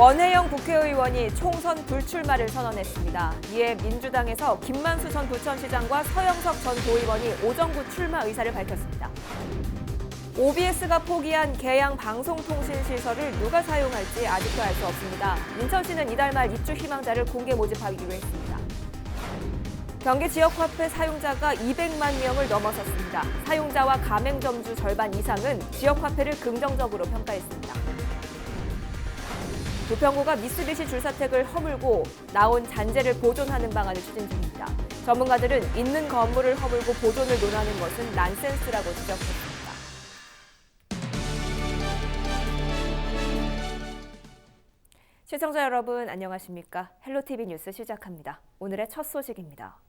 원혜영 국회의원이 총선 불출마를 선언했습니다. 이에 민주당에서 김만수 전 부천시장과 서영석 전 도의원이 오정구 출마 의사를 밝혔습니다. OBS가 포기한 개양 방송통신시설을 누가 사용할지 아직도 알 수 없습니다. 인천시는 이달 말 입주 희망자를 공개 모집하기로 했습니다. 경기 지역화폐 사용자가 200만 명을 넘어섰습니다. 사용자와 가맹점주 절반 이상은 지역화폐를 긍정적으로 평가했습니다. 부평구가 미쓰비시 줄사택을 허물고 나온 잔재를 보존하는 방안을 추진 중입니다. 전문가들은 있는 건물을 허물고 보존을 논하는 것은 난센스라고 지적했습니다. 시청자 여러분 안녕하십니까? 헬로티비 뉴스 시작합니다. 오늘의 첫 소식입니다.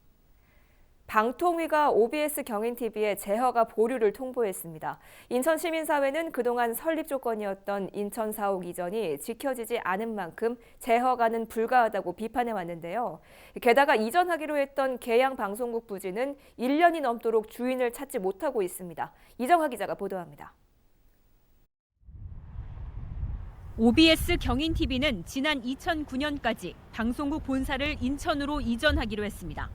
방통위가 OBS 경인TV에 제허가 보류를 통보했습니다. 인천시민사회는 그동안 설립 조건이었던 인천 사옥 이전이 지켜지지 않은 만큼 제허가는 불가하다고 비판해왔는데요. 게다가 이전하기로 했던 계양 방송국 부지는 1년이 넘도록 주인을 찾지 못하고 있습니다. 이정하 기자가 보도합니다. OBS 경인TV는 지난 2009년까지 방송국 본사를 인천으로 이전하기로 했습니다.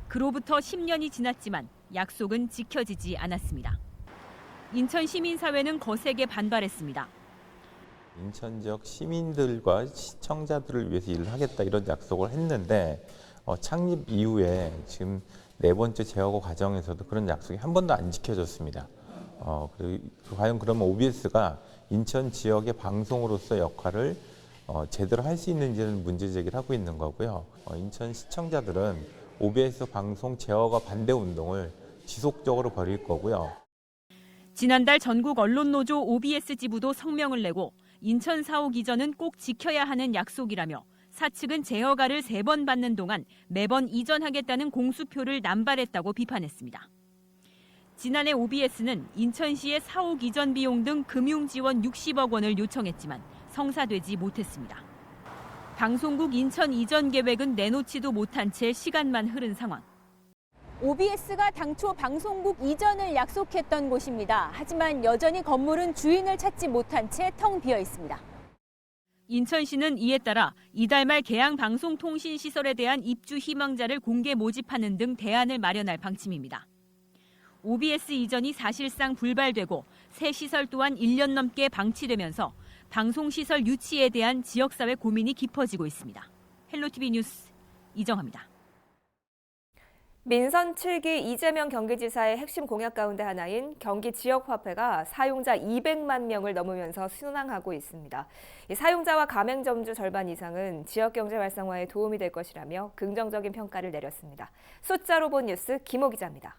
그로부터 10년이 지났지만 약속은 지켜지지 않았습니다. 인천시민사회는 거세게 반발했습니다. 인천 지역 시민들과 시청자들을 위해서 일을 하겠다 이런 약속을 했는데 창립 이후에 지금 네 번째 재허가 과정에서도 그런 약속이 한 번도 안 지켜졌습니다. 과연 그러면 OBS가 인천 지역의 방송으로서 역할을 제대로 할 수 있는지는 문제 제기를 하고 있는 거고요. 인천 시청자들은 OBS 방송 제허가 반대 운동을 지속적으로 벌일 거고요. 지난달 전국 언론노조 OBS 지부도 성명을 내고 인천 사옥 이전은 꼭 지켜야 하는 약속이라며 사측은 제허가를 3번 받는 동안 매번 이전하겠다는 공수표를 남발했다고 비판했습니다. 지난해 OBS는 인천시의 사옥 이전 비용 등 금융 지원 60억 원을 요청했지만 성사되지 못했습니다. 방송국 인천 이전 계획은 내놓지도 못한 채 시간만 흐른 상황. OBS가 당초 방송국 이전을 약속했던 곳입니다. 하지만 여전히 건물은 주인을 찾지 못한 채 텅 비어 있습니다. 인천시는 이에 따라 이달 말 계양 방송통신시설에 대한 입주 희망자를 공개 모집하는 등 대안을 마련할 방침입니다. OBS 이전이 사실상 불발되고 새 시설 또한 1년 넘게 방치되면서 방송시설 유치에 대한 지역사회 고민이 깊어지고 있습니다. 헬로티비 뉴스 이정하입니다. 민선 7기 이재명 경기지사의 핵심 공약 가운데 하나인 경기 지역화폐가 사용자 200만 명을 넘으면서 순항하고 있습니다. 사용자와 가맹점주 절반 이상은 지역경제 활성화에 도움이 될 것이라며 긍정적인 평가를 내렸습니다. 숫자로 본 뉴스 김호 기자입니다.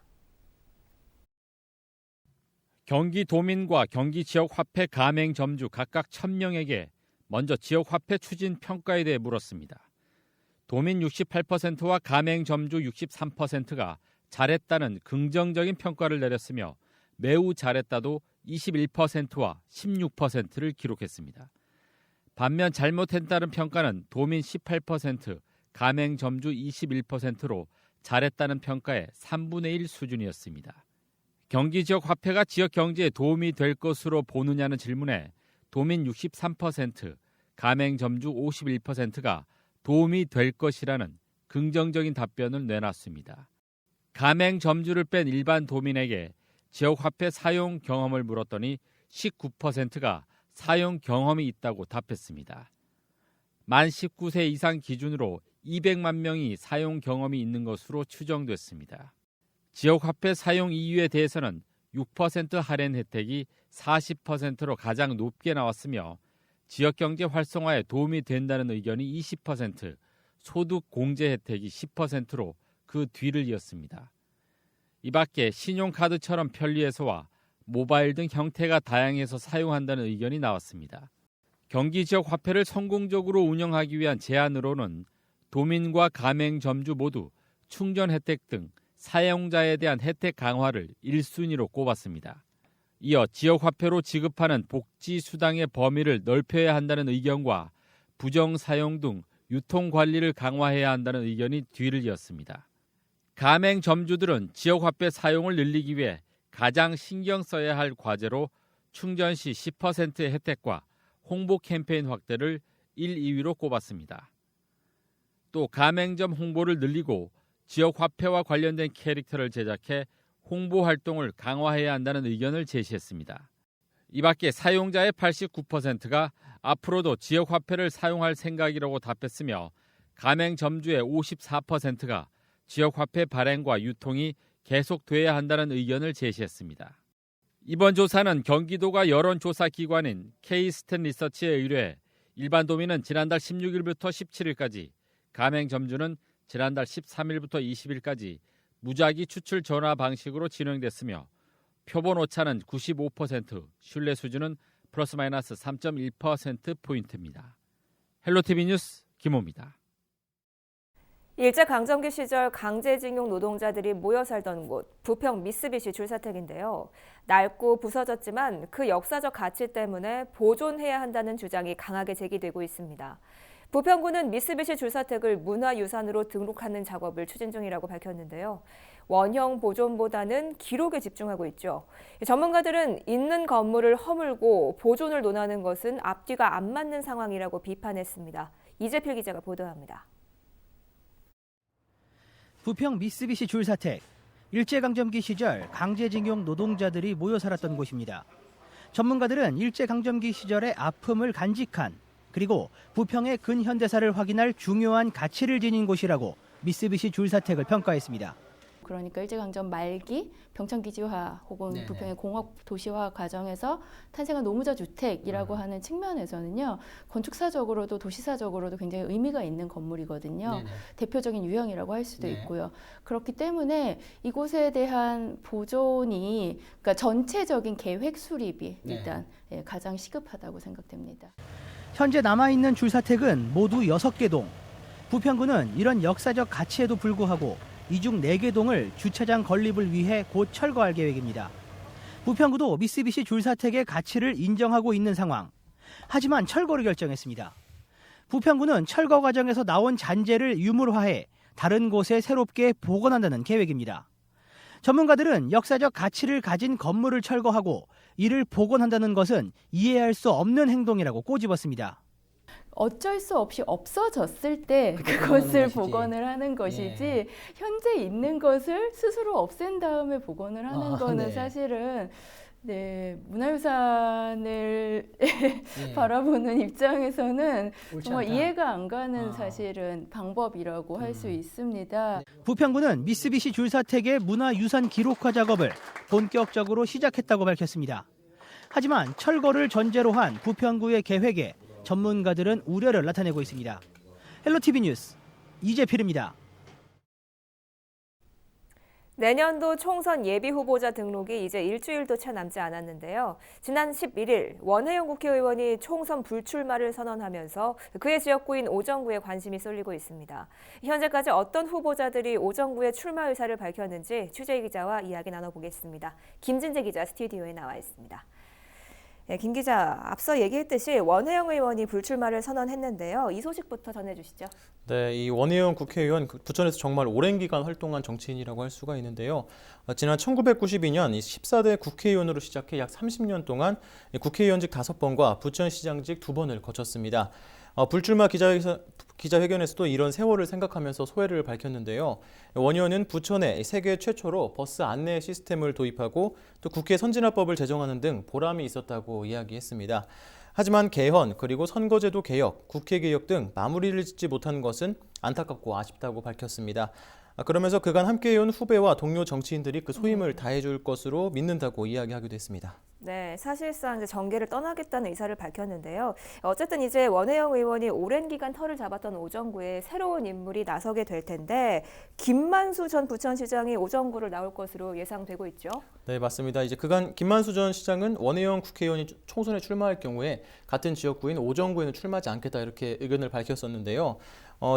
경기도민과 경기지역화폐 가맹점주 각각 1,000명에게 먼저 지역화폐 추진 평가에 대해 물었습니다. 도민 68%와 가맹점주 63%가 잘했다는 긍정적인 평가를 내렸으며 매우 잘했다도 21%와 16%를 기록했습니다. 반면 잘못했다는 평가는 도민 18%, 가맹점주 21%로 잘했다는 평가의 3분의 1 수준이었습니다. 경기 지역 화폐가 지역 경제에 도움이 될 것으로 보느냐는 질문에 도민 63%, 가맹점주 51%가 도움이 될 것이라는 긍정적인 답변을 내놨습니다. 가맹점주를 뺀 일반 도민에게 지역 화폐 사용 경험을 물었더니 19%가 사용 경험이 있다고 답했습니다. 만 19세 이상 기준으로 200만 명이 사용 경험이 있는 것으로 추정됐습니다. 지역화폐 사용 이유에 대해서는 6% 할인 혜택이 40%로 가장 높게 나왔으며 지역경제 활성화에 도움이 된다는 의견이 20%, 소득 공제 혜택이 10%로 그 뒤를 이었습니다. 이 밖에 신용카드처럼 편리해서와 모바일 등 형태가 다양해서 사용한다는 의견이 나왔습니다. 경기 지역 화폐를 성공적으로 운영하기 위한 제안으로는 도민과 가맹점주 모두 충전 혜택 등 사용자에 대한 혜택 강화를 1순위로 꼽았습니다. 이어 지역화폐로 지급하는 복지수당의 범위를 넓혀야 한다는 의견과 부정사용 등 유통관리를 강화해야 한다는 의견이 뒤를 이었습니다. 가맹점주들은 지역화폐 사용을 늘리기 위해 가장 신경 써야 할 과제로 충전 시 10%의 혜택과 홍보 캠페인 확대를 1, 2위로 꼽았습니다. 또 가맹점 홍보를 늘리고 지역 화폐와 관련된 캐릭터를 제작해 홍보 활동을 강화해야 한다는 의견을 제시했습니다. 이 밖에 사용자의 89%가 앞으로도 지역 화폐를 사용할 생각이라고 답했으며 가맹점주의 54%가 지역 화폐 발행과 유통이 계속돼야 한다는 의견을 제시했습니다. 이번 조사는 경기도가 여론조사 기관인 K-스탠 리서치에 의뢰해 일반 도민은 지난달 16일부터 17일까지, 가맹점주는 지난달 13일부터 20일까지 무작위 추출 전화 방식으로 진행됐으며 표본 오차는 95%, 신뢰 수준은 플러스 마이너스 3.1%포인트입니다. 헬로티비 뉴스 김호입니다. 일제강점기 시절 강제징용 노동자들이 모여 살던 곳, 부평 미쓰비시 줄사택인데요. 낡고 부서졌지만 그 역사적 가치 때문에 보존해야 한다는 주장이 강하게 제기되고 있습니다. 부평구는 미쓰비시 줄사택을 문화유산으로 등록하는 작업을 추진 중이라고 밝혔는데요. 원형 보존보다는 기록에 집중하고 있죠. 전문가들은 있는 건물을 허물고 보존을 논하는 것은 앞뒤가 안 맞는 상황이라고 비판했습니다. 이재필 기자가 보도합니다. 부평 미쓰비시 줄사택, 일제강점기 시절 강제징용 노동자들이 모여 살았던 곳입니다. 전문가들은 일제강점기 시절의 아픔을 간직한, 그리고 부평의 근현대사를 확인할 중요한 가치를 지닌 곳이라고 미쓰비시 줄사택을 평가했습니다. 그러니까 일제강점 말기 병창기지화 혹은 네네. 부평의 공업 도시화 과정에서 탄생한 노무자 주택이라고 하는 측면에서는요, 건축사적으로도 도시사적으로도 굉장히 의미가 있는 건물이거든요. 네네. 대표적인 유형이라고 할 수도 네. 있고요. 그렇기 때문에 이곳에 대한 보존이, 그러니까 전체적인 계획 수립이 네. 일단 가장 시급하다고 생각됩니다. 현재 남아있는 줄사택은 모두 6개 동. 부평구는 이런 역사적 가치에도 불구하고 이 중 4개 동을 주차장 건립을 위해 곧 철거할 계획입니다. 부평구도 미쓰비시 줄사택의 가치를 인정하고 있는 상황. 하지만 철거를 결정했습니다. 부평구는 철거 과정에서 나온 잔재를 유물화해 다른 곳에 새롭게 복원한다는 계획입니다. 전문가들은 역사적 가치를 가진 건물을 철거하고 이를 복원한다는 것은 이해할 수 없는 행동이라고 꼬집었습니다. 어쩔 수 없이 없어졌을 때 그것을 복원을 하는 것이지, 현재 있는 것을 스스로 없앤 다음에 복원을 하는 거는 네. 사실은 문화유산을 바라보는 입장에서는 정말 이해가 안 가는 사실은 방법이라고 할 수 있습니다. 부평구는 미쓰비시 줄사택의 문화유산 기록화 작업을 본격적으로 시작했다고 밝혔습니다. 하지만 철거를 전제로 한 부평구의 계획에 전문가들은 우려를 나타내고 있습니다. 헬로티비 뉴스 이재필입니다. 내년도 총선 예비 후보자 등록이 이제 일주일도 채 남지 않았는데요. 지난 11일 원혜영 국회의원이 총선 불출마를 선언하면서 그의 지역구인 오정구에 관심이 쏠리고 있습니다. 현재까지 어떤 후보자들이 오정구에 출마 의사를 밝혔는지 취재 기자와 이야기 나눠보겠습니다. 김진재 기자 스튜디오에 나와 있습니다. 네, 김 기자, 앞서 얘기했듯이 원혜영 의원이 불출마를 선언했는데요. 이 소식부터 전해주시죠. 네, 이 원혜영 국회의원 부천에서 정말 오랜 기간 활동한 정치인이라고 할 수가 있는데요. 지난 1992년 14대 국회의원으로 시작해 약 30년 동안 국회의원직 5번과 부천시장직 2번을 거쳤습니다. 불출마 기자회견에서도 이런 세월을 생각하면서 소회를 밝혔는데요. 원 의원은 부천에 세계 최초로 버스 안내 시스템을 도입하고 또 국회 선진화법을 제정하는 등 보람이 있었다고 이야기했습니다. 하지만 개헌 그리고 선거제도 개혁, 국회 개혁 등 마무리를 짓지 못한 것은 안타깝고 아쉽다고 밝혔습니다. 그러면서 그간 함께해온 후배와 동료 정치인들이 그 소임을 다해줄 것으로 믿는다고 이야기하기도 했습니다. 네, 사실상 이제 정계를 떠나겠다는 의사를 밝혔는데요. 어쨌든 이제 원혜영 의원이 오랜 기간 터를 잡았던 오정구에 새로운 인물이 나서게 될 텐데 김만수 전 부천시장이 오정구를 나올 것으로 예상되고 있죠. 네, 맞습니다. 이제 그간 김만수 전 시장은 원혜영 국회의원이 총선에 출마할 경우에 같은 지역구인 오정구에는 출마하지 않겠다 이렇게 의견을 밝혔었는데요.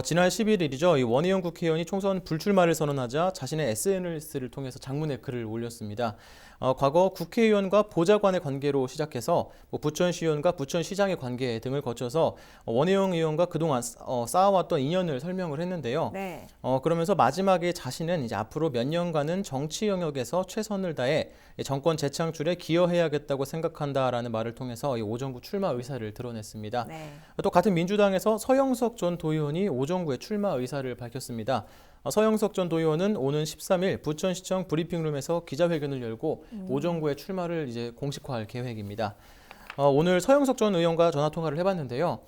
지난 11일이죠. 이 원혜영 국회의원이 총선 불출마를 선언하자 자신의 SNS를 통해서 장문의 글을 올렸습니다. 과거 국회의원과 보좌관의 관계로 시작해서 부천시의원과 부천시장의 관계 등을 거쳐서 원혜영 의원과 그동안 쌓아왔던 인연을 설명을 했는데요. 네. 그러면서 마지막에 자신은 이제 앞으로 몇 년간은 정치 영역에서 최선을 다해 정권 재창출에 기여해야겠다고 생각한다라는 말을 통해서 이 오정구 출마 의사를 드러냈습니다. 네. 또 같은 민주당에서 서영석 전 도의원이 오정구의 출마 의사를 밝혔습니다. 서영석 전 도의원은 오는 13일 부천시청 브리핑룸에서 기자회견을 열고 오정구의 출마를 이제 공식화할 계획입니다. 오늘 서영석 전 의원과 전화 통화를 해봤는데요.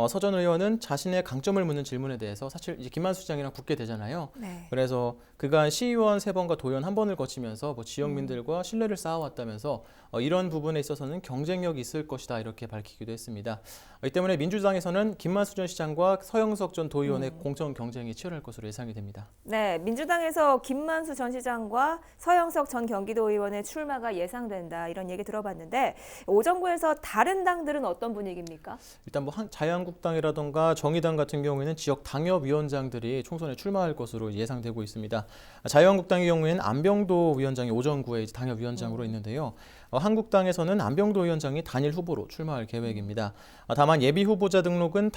서 전 의원은 자신의 강점을 묻는 질문에 대해서 사실 이제 김만수 시장이랑 붙게 되잖아요. 네. 그래서 그간 시의원 3번과 도의원 1번을 거치면서 지역민들과 신뢰를 쌓아왔다면서 이런 부분에 있어서는 경쟁력이 있을 것이다 이렇게 밝히기도 했습니다. 이 때문에 민주당에서는 김만수 전 시장과 서영석 전 도의원의 공천 경쟁이 치열할 것으로 예상이 됩니다. 네, 민주당에서 김만수 전 시장과 서영석 전 경기도의원의 출마가 예상된다 이런 얘기 들어봤는데 오정구에서 다른 당들은 어떤 분위기입니까? 일단 자유한국당이라던가 정의당 같은 경우에는 지역 당협위원장들이 총선에 출마할 것으로 예상되고 있습니다. 자유한국당의 경우에는 안병도 위원장이 오정구의 당협위원장으로 있는데요. 한국당에서는 안병도 위원장이 단일 후보로 출마할 계획입니다. 다만 예비 후보자 등록은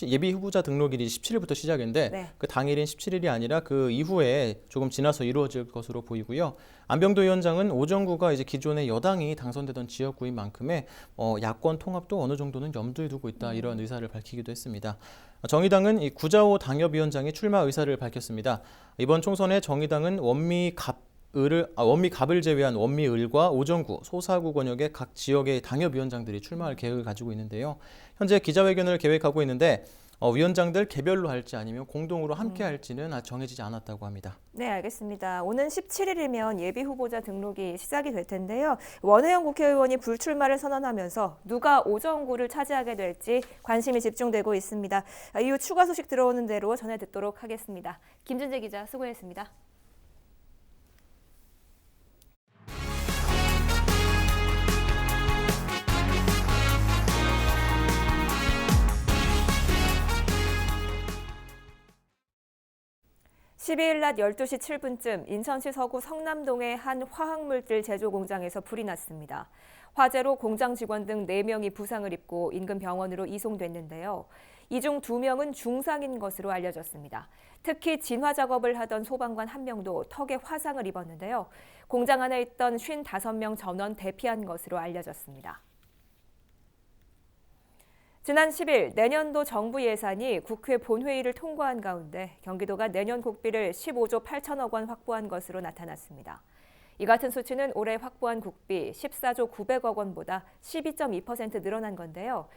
예비 후보자 등록일이 17일부터 시작인데 네. 그 당일인 17일이 아니라 그 이후에 조금 지나서 이루어질 것으로 보이고요. 안병도 위원장은 오정구가 이제 기존의 여당이 당선되던 지역구인 만큼의 야권 통합도 어느 정도는 염두에 두고 있다 이런 의사를 밝히기도 했습니다. 정의당은 이 구자호 당협위원장이 출마 의사를 밝혔습니다. 이번 총선에 정의당은 원미갑을 제외한 원미을과 오정구, 소사구 권역의 각 지역의 당협위원장들이 출마할 계획을 가지고 있는데요. 현재 기자회견을 계획하고 있는데 위원장들 개별로 할지 아니면 공동으로 함께 할지는 아직 정해지지 않았다고 합니다. 네, 알겠습니다. 오는 17일이면 예비 후보자 등록이 시작이 될 텐데요. 원혜영 국회의원이 불출마를 선언하면서 누가 오정구를 차지하게 될지 관심이 집중되고 있습니다. 이후 추가 소식 들어오는 대로 전해 듣도록 하겠습니다. 김준재 기자 수고했습니다. (12일) 낮 12시 7분쯤 인천시 서구 성남동의 한 화학물질 제조 공장에서 불이 났습니다. 화재로 공장 직원 등 4명이 부상을 입고 인근 병원으로 이송됐는데요. 이 중 2명은 중상인 것으로 알려졌습니다. 특히 진화 작업을 하던 소방관 1명도 턱에 화상을 입었는데요. 공장 안에 있던 55명 전원 대피한 것으로 알려졌습니다. 지난 10일 내년도 정부 예산이 국회 본회의를 통과한 가운데 경기도가 내년 국비를 15조 8천억 원 확보한 것으로 나타났습니다. 이 같은 수치는 올해 확보한 국비 14조 900억 원보다 12.2% 늘어난 건데요.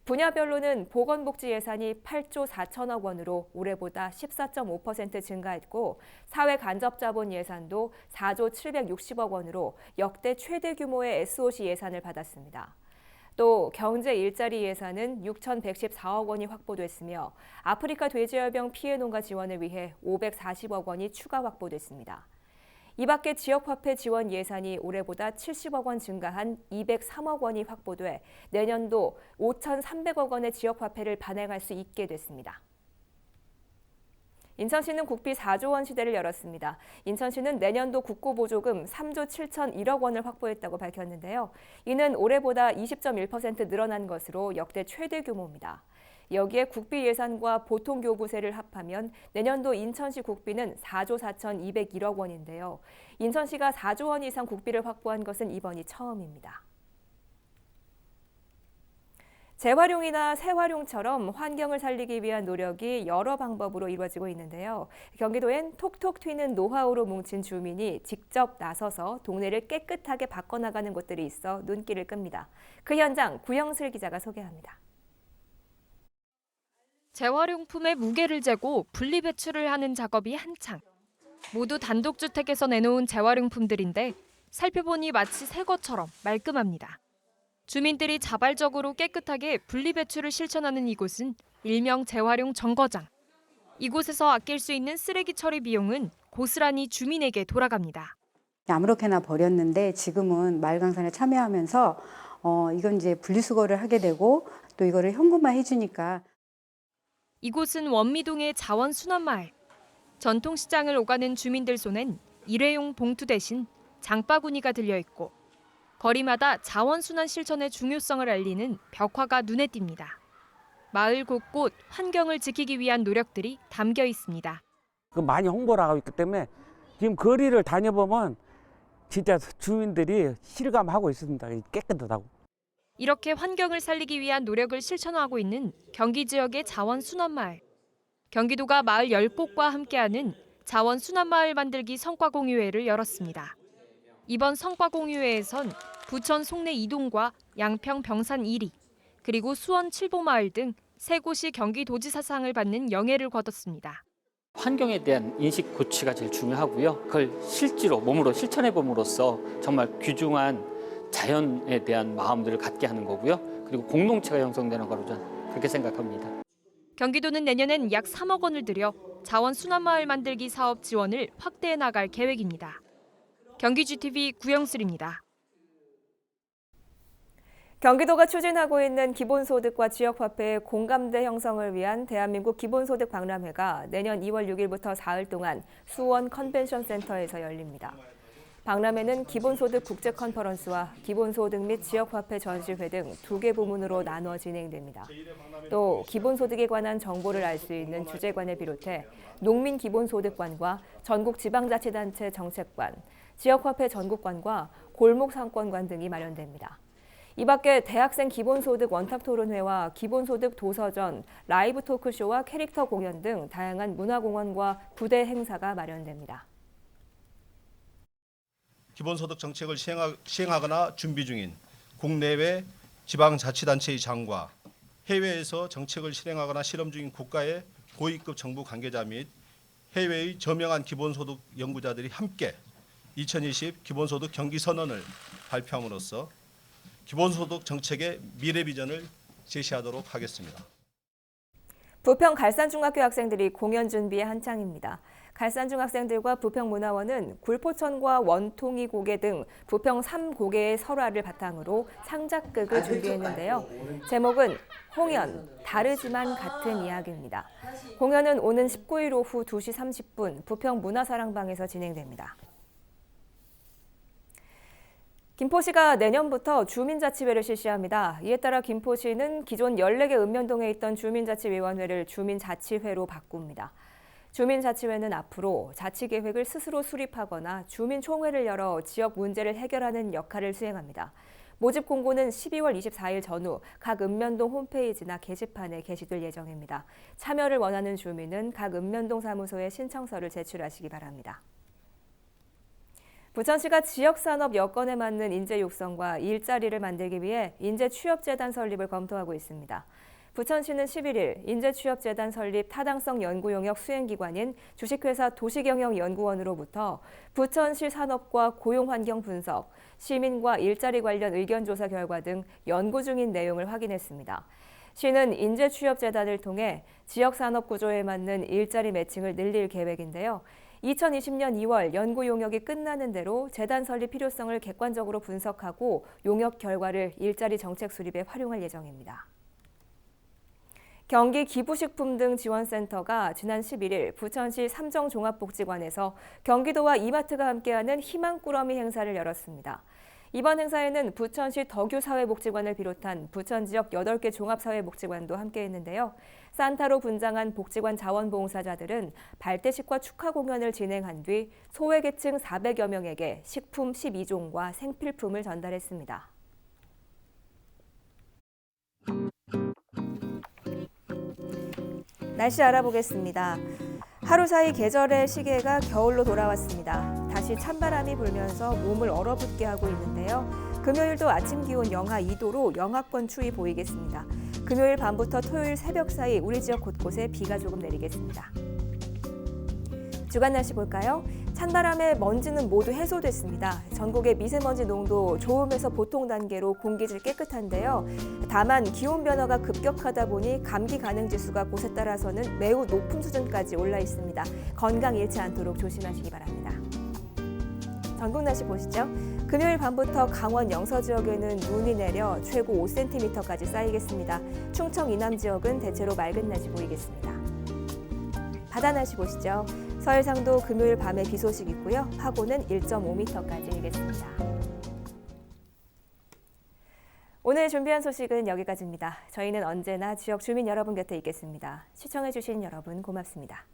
분야별로는 보건복지 예산이 8조 4천억 원으로 올해보다 14.5% 증가했고 사회간접자본 예산도 4조 760억 원으로 역대 최대 규모의 SOC 예산을 받았습니다. 또 경제 일자리 예산은 6,114억 원이 확보됐으며 아프리카 돼지열병 피해 농가 지원을 위해 540억 원이 추가 확보됐습니다. 이 밖에 지역화폐 지원 예산이 올해보다 70억 원 증가한 203억 원이 확보돼 내년도 5,300억 원의 지역화폐를 발행할 수 있게 됐습니다. 인천시는 국비 4조 원 시대를 열었습니다. 인천시는 내년도 국고보조금 3조 7,001억 원을 확보했다고 밝혔는데요. 이는 올해보다 20.1% 늘어난 것으로 역대 최대 규모입니다. 여기에 국비 예산과 보통교부세를 합하면 내년도 인천시 국비는 4조 4,201억 원인데요. 인천시가 4조 원 이상 국비를 확보한 것은 이번이 처음입니다. 재활용이나 새활용처럼 환경을 살리기 위한 노력이 여러 방법으로 이루어지고 있는데요. 경기도엔 톡톡 튀는 노하우로 뭉친 주민이 직접 나서서 동네를 깨끗하게 바꿔나가는 곳들이 있어 눈길을 끕니다. 그 현장 구영슬 기자가 소개합니다. 재활용품의 무게를 재고 분리배출을 하는 작업이 한창. 모두 단독주택에서 내놓은 재활용품들인데 살펴보니 마치 새 것처럼 말끔합니다. 주민들이 자발적으로 깨끗하게 분리배출을 실천하는 이곳은 일명 재활용 정거장. 이곳에서 아낄 수 있는 쓰레기 처리 비용은 고스란히 주민에게 돌아갑니다. 아무렇게나 버렸는데 지금은 마을강산에 참여하면서 이건 이제 분리수거를 하게 되고 또 이거를 현금화 해주니까. 이곳은 원미동의 자원순환마을. 전통시장을 오가는 주민들 손엔 일회용 봉투 대신 장바구니가 들려 있고 거리마다 자원순환 실천의 중요성을 알리는 벽화가 눈에 띕니다. 마을 곳곳 환경을 지키기 위한 노력들이 담겨 있습니다. 많이 홍보를 하고 있기 때문에 지금 거리를 다녀보면 진짜 주민들이 실감하고 있습니다. 깨끗하다고. 이렇게 환경을 살리기 위한 노력을 실천하고 있는 경기 지역의 자원순환마을. 경기도가 마을 10곳과 함께하는 자원순환마을 만들기 성과공유회를 열었습니다. 이번 성과공유회에선 부천 송내 2동과 양평 병산 1리, 그리고 수원 칠보마을 등 3곳이 경기도지사상을 받는 영예를 거뒀습니다. 환경에 대한 인식 고취가 제일 중요하고요. 그걸 실제로 몸으로 실천해 봄으로써 정말 귀중한 자연에 대한 마음들을 갖게 하는 거고요. 그리고 공동체가 형성되는 거로 저는 그렇게 생각합니다. 경기도는 내년엔 약 3억 원을 들여 자원순환마을 만들기 사업 지원을 확대해 나갈 계획입니다. 경기GTV 구영슬입니다. 경기도가 추진하고 있는 기본소득과 지역화폐의 공감대 형성을 위한 대한민국 기본소득 박람회가 내년 2월 6일부터 4일 동안 수원 컨벤션센터에서 열립니다. 박람회는 기본소득 국제컨퍼런스와 기본소득 및 지역화폐 전시회 등 2개 부문으로 나눠 진행됩니다. 또 기본소득에 관한 정보를 알 수 있는 주제관을 비롯해 농민기본소득관과 전국지방자치단체 정책관, 지역화폐 전국관과 골목상권관 등이 마련됩니다. 이 밖에 대학생 기본소득 원탑토론회와 기본소득 도서전, 라이브 토크쇼와 캐릭터 공연 등 다양한 문화공원과 부대 행사가 마련됩니다. 기본소득 정책을 시행하거나 준비 중인 국내외 지방자치단체의 장과 해외에서 정책을 실행하거나 실험 중인 국가의 고위급 정부 관계자 및 해외의 저명한 기본소득 연구자들이 함께 2020 기본소득 경기선언을 발표함으로써 기본소득 정책의 미래 비전을 제시하도록 하겠습니다. 부평 갈산중학교 학생들이 공연 준비에 한창입니다. 갈산중학생들과 부평문화원은 굴포천과 원통이 고개 등 부평 3고개의 설화를 바탕으로 창작극을 준비했는데요. 제목은 홍연, 다르지만 같은 이야기입니다. 공연은 오는 19일 오후 2시 30분 부평 문화사랑방에서 진행됩니다. 김포시가 내년부터 주민자치회를 실시합니다. 이에 따라 김포시는 기존 14개 읍면동에 있던 주민자치위원회를 주민자치회로 바꿉니다. 주민자치회는 앞으로 자치계획을 스스로 수립하거나 주민총회를 열어 지역 문제를 해결하는 역할을 수행합니다. 모집 공고는 12월 24일 전후 각 읍면동 홈페이지나 게시판에 게시될 예정입니다. 참여를 원하는 주민은 각 읍면동 사무소에 신청서를 제출하시기 바랍니다. 부천시가 지역산업 여건에 맞는 인재 육성과 일자리를 만들기 위해 인재취업재단 설립을 검토하고 있습니다. 부천시는 11일 인재취업재단 설립 타당성 연구 용역 수행기관인 주식회사 도시경영연구원으로부터 부천시 산업과 고용환경 분석, 시민과 일자리 관련 의견조사 결과 등 연구 중인 내용을 확인했습니다. 시는 인재취업재단을 통해 지역산업 구조에 맞는 일자리 매칭을 늘릴 계획인데요. 2020년 2월 연구 용역이 끝나는 대로 재단 설립 필요성을 객관적으로 분석하고 용역 결과를 일자리 정책 수립에 활용할 예정입니다. 경기 기부식품 등 지원센터가 지난 11일 부천시 삼정종합복지관에서 경기도와 이마트가 함께하는 희망꾸러미 행사를 열었습니다. 이번 행사에는 부천시 덕유사회복지관을 비롯한 부천 지역 8개 종합사회복지관도 함께했는데요. 산타로 분장한 복지관 자원봉사자들은 발대식과 축하 공연을 진행한 뒤 소외계층 400여 명에게 식품 12종과 생필품을 전달했습니다. 날씨 알아보겠습니다. 하루 사이 계절의 시계가 겨울로 돌아왔습니다. 다시 찬바람이 불면서 몸을 얼어붙게 하고 있는데요. 금요일도 아침 기온 영하 2도로 영하권 추위 보이겠습니다. 금요일 밤부터 토요일 새벽 사이 우리 지역 곳곳에 비가 조금 내리겠습니다. 주간 날씨 볼까요? 찬바람에 먼지는 모두 해소됐습니다. 전국의 미세먼지 농도 좋음에서 보통 단계로 공기질 깨끗한데요. 다만 기온 변화가 급격하다 보니 감기 가능 지수가 곳에 따라서는 매우 높은 수준까지 올라 있습니다. 건강 잃지 않도록 조심하시기 바랍니다. 전국 날씨 보시죠. 금요일 밤부터 강원 영서 지역에는 눈이 내려 최고 5cm까지 쌓이겠습니다. 충청 이남 지역은 대체로 맑은 날씨 보이겠습니다. 바다 날씨 보시죠. 서해상도 금요일 밤에 비 소식 있고요. 파고는 1.5m까지 일겠습니다. 오늘 준비한 소식은 여기까지입니다. 저희는 언제나 지역 주민 여러분 곁에 있겠습니다. 시청해주신 여러분 고맙습니다.